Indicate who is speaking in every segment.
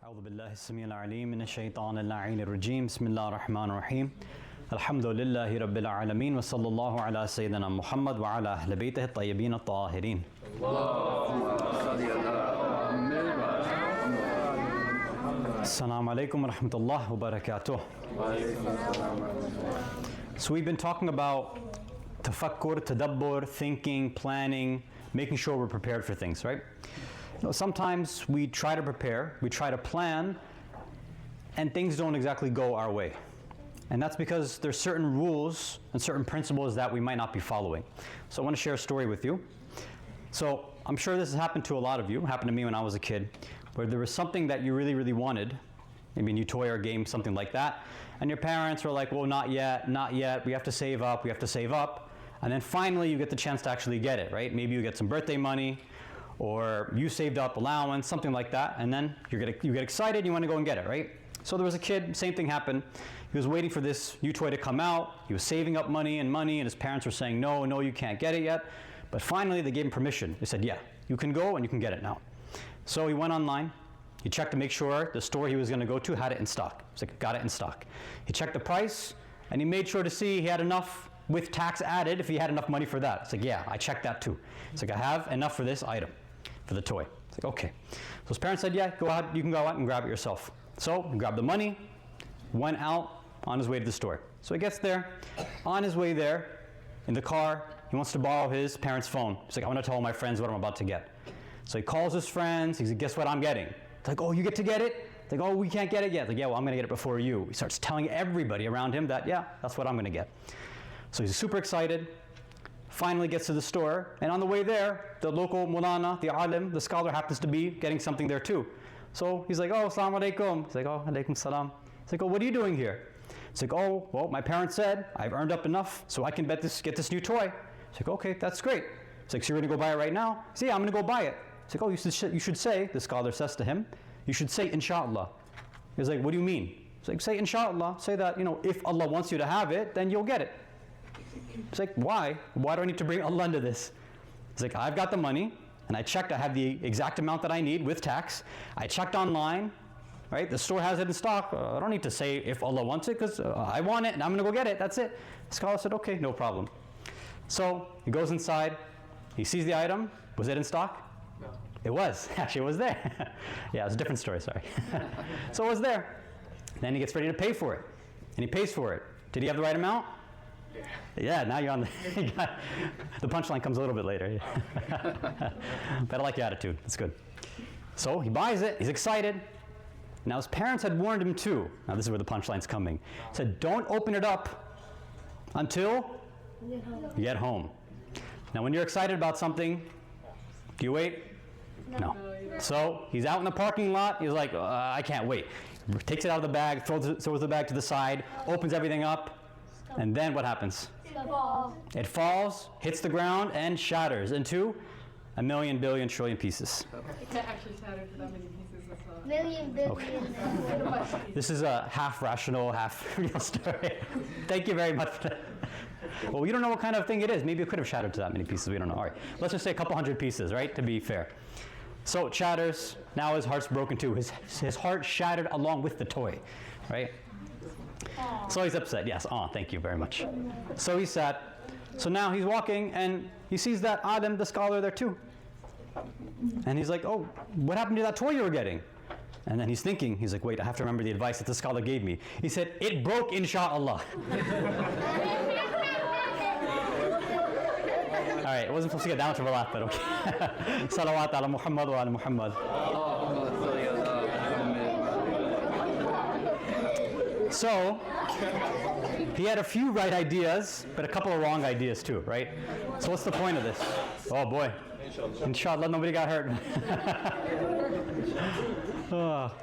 Speaker 1: أعوذ بالله السميع العليم من الشيطان اللعين الرجيم بسم الله الرحمن الرحيم الحمد لله رب العالمين وصلى الله على سيدنا محمد وعلى أهل بيته الطيبين الطاهرين. Assalamu alaikum wa rahmatullahi wa barakatuh. So we've been talking about Tafakkur Tadabbur, thinking, planning, making sure we're prepared for things, right? Sometimes we try to prepare, we try to plan, and things don't exactly go our way. And that's because there's certain rules and certain principles that we might not be following. So I want to share a story with you. So I'm sure this has happened to a lot of you. It happened to me when I was a kid, where there was something that you really, really wanted, maybe a new toy or a game, something like that, and your parents were like, well, not yet, we have to save up, and then finally you get the chance to actually get it, right? Maybe you get some birthday money, or you saved up allowance, something like that, and then you get excited, you want to go and get it, right? So there was a kid, same thing happened. He was waiting for this new toy to come out. He was saving up money, and his parents were saying, no, you can't get it yet. But finally, they gave him permission. They said, yeah, you can go and you can get it now. So he went online. He checked to make sure the store he was going to go to had it in stock. He's like, got it in stock. He checked the price, and he made sure to see he had enough with tax added, if he had enough money for that. It's like, yeah, I checked that too. It's like, I have enough for this item, for the toy. It's like, okay. So his parents said, yeah, go out, you can go out and grab it yourself. So he grabbed the money, went out on his way to the store. So he gets there. On his way there, in the car, he wants to borrow his parents' phone. He's like, I want to tell my friends what I'm about to get. So he calls his friends. He's like, guess what I'm getting? It's like, oh, you get to get it? It's like, oh, we can't get it yet. It's like, yeah, well, I'm going to get it before you. He starts telling everybody around him that, yeah, that's what I'm going to get. So he's super excited. Finally gets to the store. And on the way there, the local mulana, the alim, the scholar happens to be getting something there too. So he's like, oh, assalamu alaikum. He's like, oh, alaikum salam. He's like, oh, what are you doing here? It's like, oh, well, my parents said I've earned up enough so I can get this new toy. It's like, okay, that's great. It's like, so you're going to go buy it right now? He's like, yeah, I'm going to go buy it. It's like, oh, you should say, the scholar says to him, you should say, inshallah. He's like, what do you mean? It's like, say, inshallah. Say that, if Allah wants you to have it, then you'll get it. It's like, why? Why do I need to bring Allah into this? It's like, I've got the money, and I checked, I have the exact amount that I need with tax. I checked online, right? The store has it in stock. I don't need to say if Allah wants it, because I want it, and I'm going to go get it. That's it. The scholar said, okay, no problem. So he goes inside. He sees the item. Was it in stock? No. It was. Actually, it was there. Yeah, it was a different story, sorry. So it was there. Then he gets ready to pay for it, and he pays for it. Did he have the right amount? Yeah, now you're on the punchline comes a little bit later. But I like your attitude. That's good. So he buys it. He's excited. Now his parents had warned him too. Now this is where the punchline's coming. Said, don't open it up until you get home. Now when you're excited about something, do you wait? No. So he's out in the parking lot. He's like, I can't wait. Takes it out of the bag, throws the bag to the side, opens everything up. And then what happens? It falls, hits the ground, and shatters into 1,000,000,000 billion trillion pieces.
Speaker 2: It can't actually shatter to that many pieces.
Speaker 3: Million billion.
Speaker 1: Okay. This is a half rational, half real story. Thank you very much for that. Well, we don't know what kind of thing it is. Maybe it could have shattered to that many pieces. We don't know. All right. Let's just say a couple hundred pieces, right, to be fair. So it shatters. Now his heart's broken too. His heart shattered along with the toy, right? So he's upset. Yes, thank you very much. So he's sad. So now he's walking and he sees that Adam, the scholar, there too. And he's like, oh, what happened to that toy you were getting? And then he's thinking, he's like, wait, I have to remember the advice that the scholar gave me. He said, it broke, inshallah. All right, it wasn't supposed to get down to a laugh, but okay. Salawat ala Muhammad wa ala Muhammad. So, he had a few right ideas, but a couple of wrong ideas too, right? So what's the point of this? Oh boy. Inshallah, nobody got hurt.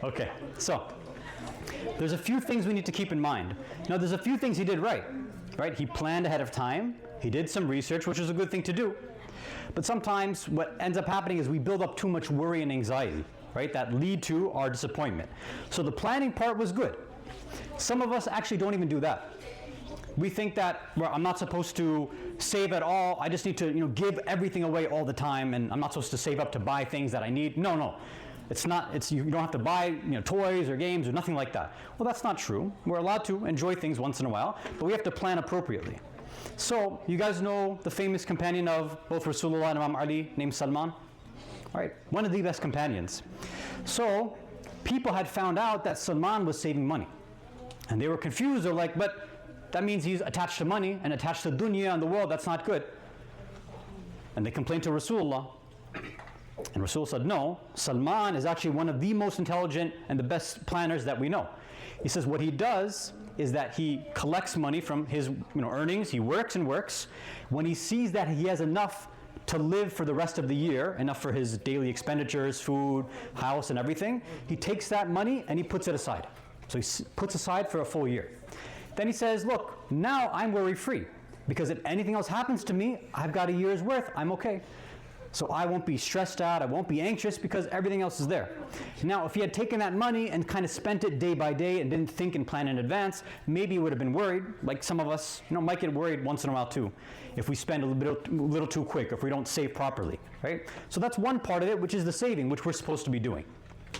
Speaker 1: Okay, so there's a few things we need to keep in mind. Now, there's a few things he did right? He planned ahead of time. He did some research, which is a good thing to do. But sometimes what ends up happening is we build up too much worry and anxiety, right? That lead to our disappointment. So the planning part was good. Some of us actually don't even do that. We think that, well, I'm not supposed to save at all. I just need to, give everything away all the time, and I'm not supposed to save up to buy things that I need. No. you don't have to buy toys or games or nothing like that. Well, that's not true. We're allowed to enjoy things once in a while, but we have to plan appropriately. So, you guys know the famous companion of both Rasulullah and Imam Ali named Salman? All right, one of the best companions. So, people had found out that Salman was saving money. And they were confused. They're like, but that means he's attached to money and attached to dunya and the world. That's not good. And they complained to Rasulullah. And Rasul said, no, Salman is actually one of the most intelligent and the best planners that we know. He says what he does is that he collects money from his earnings. He works and works. When he sees that he has enough to live for the rest of the year, enough for his daily expenditures, food, house, and everything, he takes that money and he puts it aside. So he puts aside for a full year. Then he says, look, now I'm worry-free, because if anything else happens to me, I've got a year's worth, I'm okay. So I won't be stressed out, I won't be anxious, because everything else is there. Now, if he had taken that money and kind of spent it day by day and didn't think and plan in advance, maybe he would have been worried. Like some of us, might get worried once in a while too, if we spend a little too quick, if we don't save properly, right? So that's one part of it, which is the saving, which we're supposed to be doing.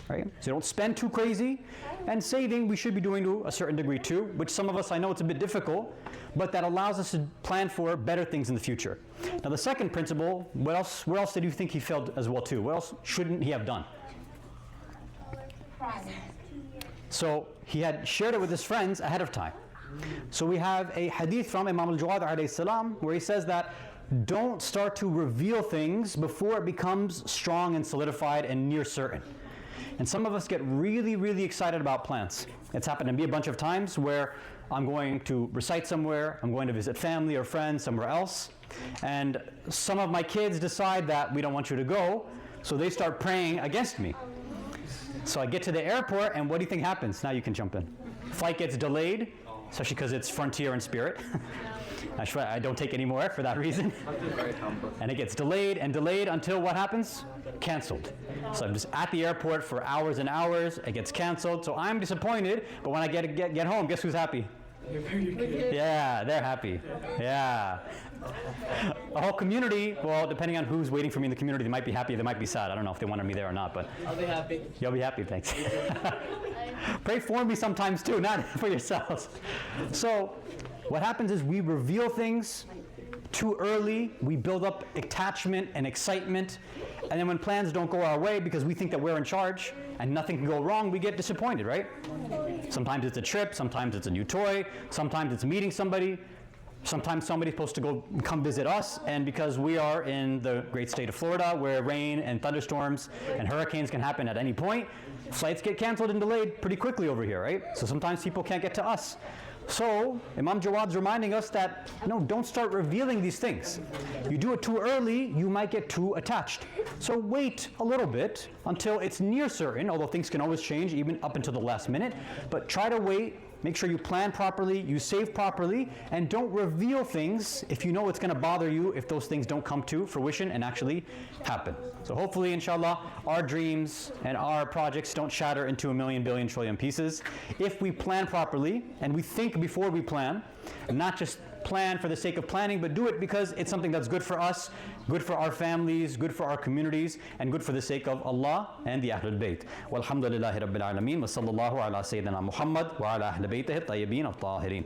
Speaker 1: Right? So don't spend too crazy, and saving we should be doing to a certain degree too, which some of us, I know it's a bit difficult, but that allows us to plan for better things in the future. Now the second principle, where else did you think he failed as well too? What else shouldn't he have done? So he had shared it with his friends ahead of time. So we have a hadith from Imam al-Jawad alayhi salam where he says that don't start to reveal things before it becomes strong and solidified and near certain. And some of us get really, really excited about plans. It's happened to me a bunch of times where I'm going to recite somewhere, I'm going to visit family or friends somewhere else, and some of my kids decide that we don't want you to go, so they start praying against me. So I get to the airport, and what do you think happens? Now you can jump in. Flight gets delayed, especially because it's Frontier and Spirit. I don't take any more for that reason. And it gets delayed and delayed until what happens? Canceled. So I'm just at the airport for hours and hours. It gets canceled. So I'm disappointed. But when I get home, guess who's happy? Yeah, they're happy. Yeah. A whole community, well, depending on who's waiting for me in the community, they might be happy, they might be sad. I don't know if they wanted me there or not, but
Speaker 4: I'll be happy.
Speaker 1: You'll be happy, thanks. Pray for me sometimes too, not for yourselves. So what happens is we reveal things too early, we build up attachment and excitement, and then when plans don't go our way because we think that we're in charge and nothing can go wrong, we get disappointed, right? Sometimes it's a trip, sometimes it's a new toy, sometimes it's meeting somebody, sometimes somebody's supposed to come visit us, and because we are in the great state of Florida where rain and thunderstorms and hurricanes can happen at any point, flights get canceled and delayed pretty quickly over here, right? So sometimes people can't get to us. So Imam Jawad's reminding us that, no, don't start revealing these things. You do it too early, you might get too attached. So wait a little bit until it's near certain, although things can always change even up until the last minute, but try to wait. Make sure you plan properly, you save properly, and don't reveal things if you know it's going to bother you if those things don't come to fruition and actually happen. So hopefully, inshallah, our dreams and our projects don't shatter into a million, billion, trillion pieces if we plan properly and we think before we plan, and not just plan for the sake of planning, but do it because it's something that's good for us, good for our families, good for our communities, and good for the sake of Allah and the Ahlul Bayt. Walhamdulillahi Rabbil Alameen, wa sallallahu ala Sayyidina Muhammad wa ala Ahlul Baytihi at-tayyibin at-tahirin.